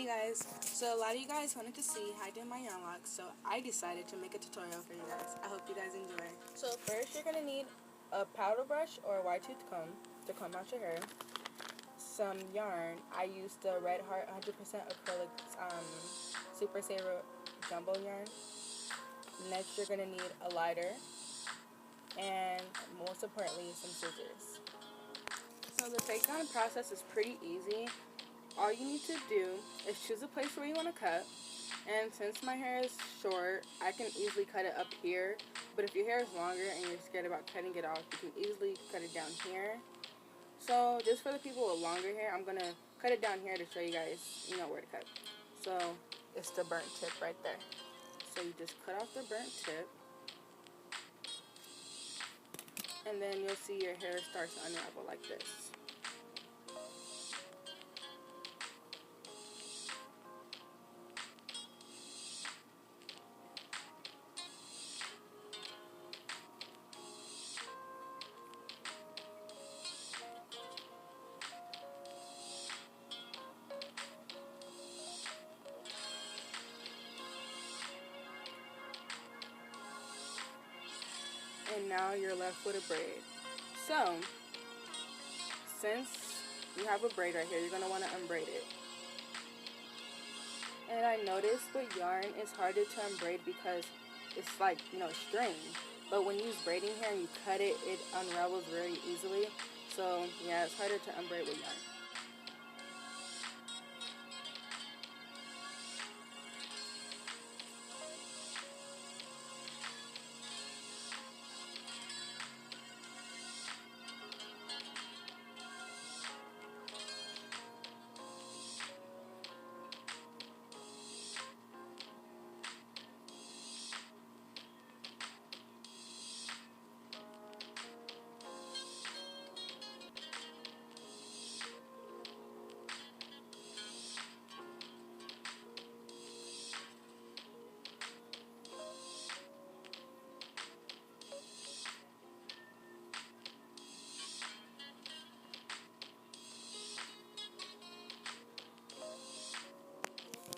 guys, so a lot of you guys wanted to see how I do my yarn locks, so I decided to make a tutorial for you guys. I hope you guys enjoy. So first you're going to need a powder brush or a wide tooth comb to comb out your hair, some yarn. I used the Red Heart 100% acrylic Super Saver jumbo yarn. Next you're going to need a lighter, and most importantly some scissors. So the takedown process is pretty easy. All you need to do is choose a place where you want to cut, and since my hair is short, I can easily cut it up here, but if your hair is longer and you're scared about cutting it off, you can easily cut it down here. So just for the people with longer hair, I'm going to cut it down here to show you guys, where to cut. So it's the burnt tip right there. So you just cut off the burnt tip, and then you'll see your hair start to unravel like this. And now you're left with a braid. So, since you have a braid right here, you're going to want to unbraid it. And I noticed with yarn, it's harder to unbraid because it's like, string. But when you use braiding hair and you cut it, it unravels very easily. So, yeah, it's harder to unbraid with yarn.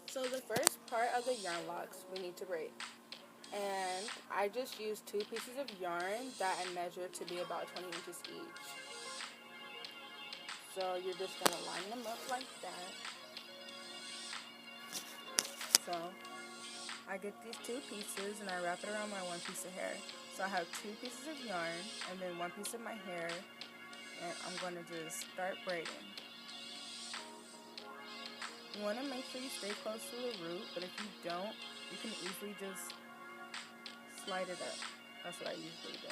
So the first part of the yarn locks we need to braid. And I just used 2 pieces of yarn that I measured to be about 20 inches each. So you're just going to line them up like that. So I get these 2 pieces and I wrap it around my 1 piece of hair. So I have 2 pieces of yarn and then 1 piece of my hair, and I'm going to just start braiding. You want to make sure you stay close to the root, but if you don't, you can easily just slide it up. That's what I usually do.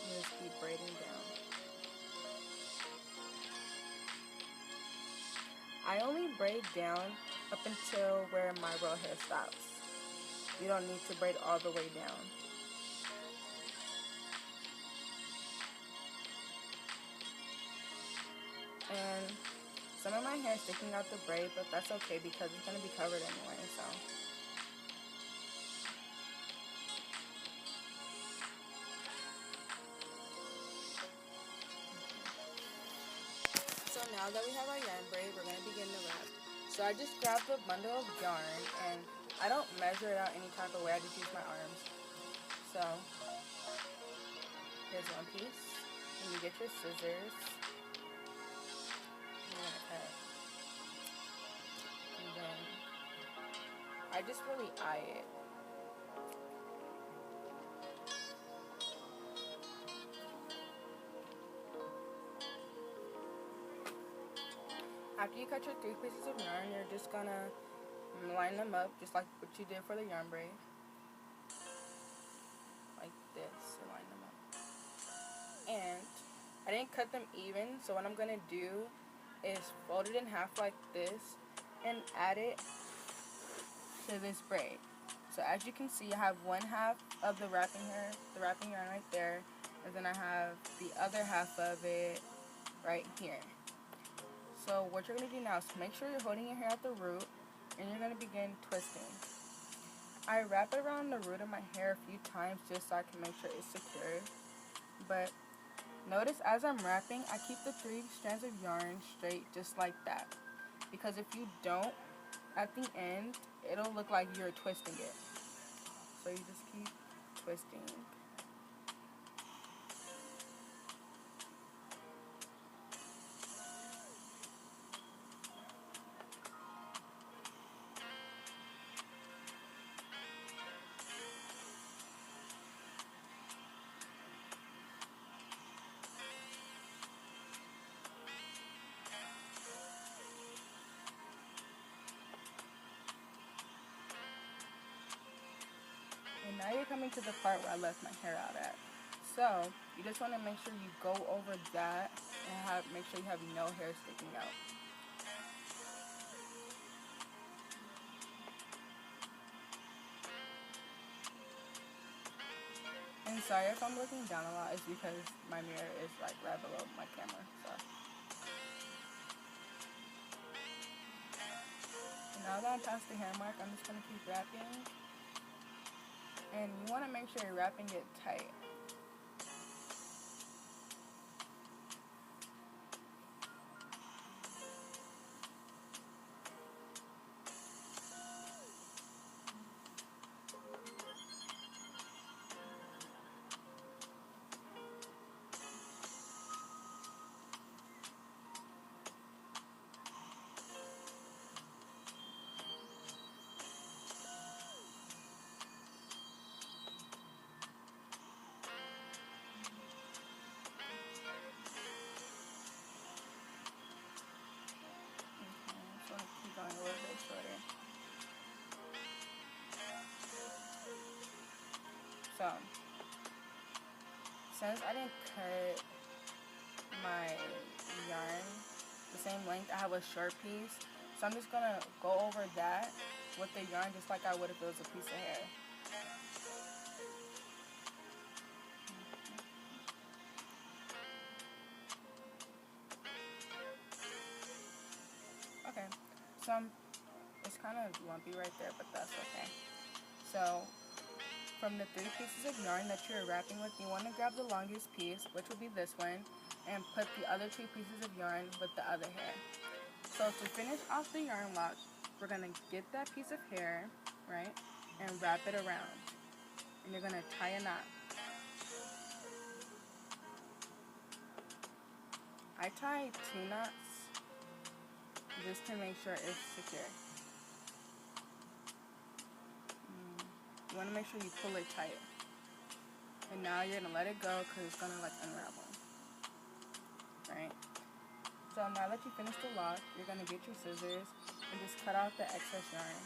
And just keep braiding down. I only braid down up until where my real hair stops. You don't need to braid all the way down. And some of my hair is sticking out the braid, but that's okay because it's going to be covered anyway, so. So now that we have our yarn braid, we're going to begin the wrap. So I just grabbed a bundle of yarn, and I don't measure it out any type of way, I just use my arms. So, here's 1 piece, and you get your scissors. And then I just really eye it. After you cut your 3 pieces of yarn, you're just gonna line them up just like what you did for the yarn braid. Like this, you line them up. And I didn't cut them even, so what I'm gonna do is fold it in half like this and add it to this braid. So as you can see, I have 1/2 of the wrapping yarn right there, and then I have the other half of it right here. So what you're going to do now is make sure you're holding your hair at the root, and you're going to begin twisting. I wrap it around the root of my hair a few times just so I can make sure it's secured. But Notice as I'm wrapping, I keep the 3 strands of yarn straight just like that. Because if you don't, at the end, it'll look like you're twisting it. So you just keep twisting. And now you're coming to the part where I left my hair out at. So you just want to make sure you go over that and make sure you have no hair sticking out. And sorry if I'm looking down a lot, it's because my mirror is like right below my camera. So and now that I'm past the hair mark, I'm just gonna keep wrapping. And you want to make sure you're wrapping it tight. Going a little bit shorter. So, since I didn't cut my yarn the same length, I have a short piece. So I'm just gonna go over that with the yarn just like I would if it was a piece of hair. Okay, so it's kind of lumpy right there, but that's okay. So from the 3 pieces of yarn that you're wrapping with, you want to grab the longest piece, which will be this one, and put the other 2 pieces of yarn with the other hair. So to finish off the yarn lock, we're going to get that piece of hair, right, and wrap it around. And you're going to tie a knot. I tie 2 knots just to make sure it's secure. You want to make sure you pull it tight. And now you're going to let it go because it's going to like unravel. Right? So now that you finish the lock, you're going to get your scissors and just cut out the excess yarn.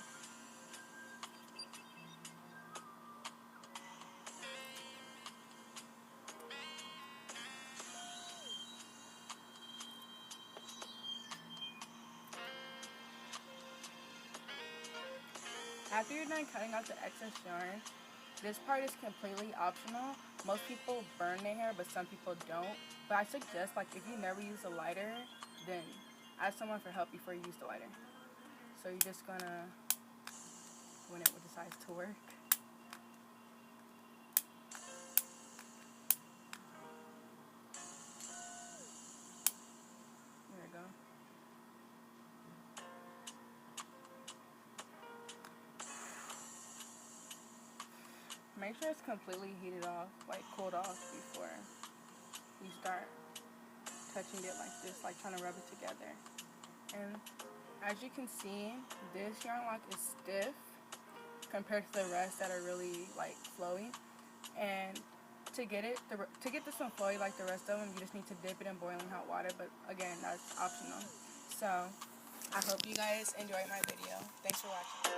After you're done cutting out the excess yarn, this part is completely optional. Most people burn their hair, but some people don't. But I suggest, like, if you never use a lighter, then ask someone for help before you use the lighter. So you're just gonna, when it decides to work. There we go. Make sure it's completely heated off, like cooled off before you start touching it like this, like trying to rub it together. And as you can see, this yarn lock is stiff compared to the rest that are really like flowy. And to get this one flowy like the rest of them, you just need to dip it in boiling hot water. But again, that's optional. So I hope you guys enjoyed my video. Thanks for watching.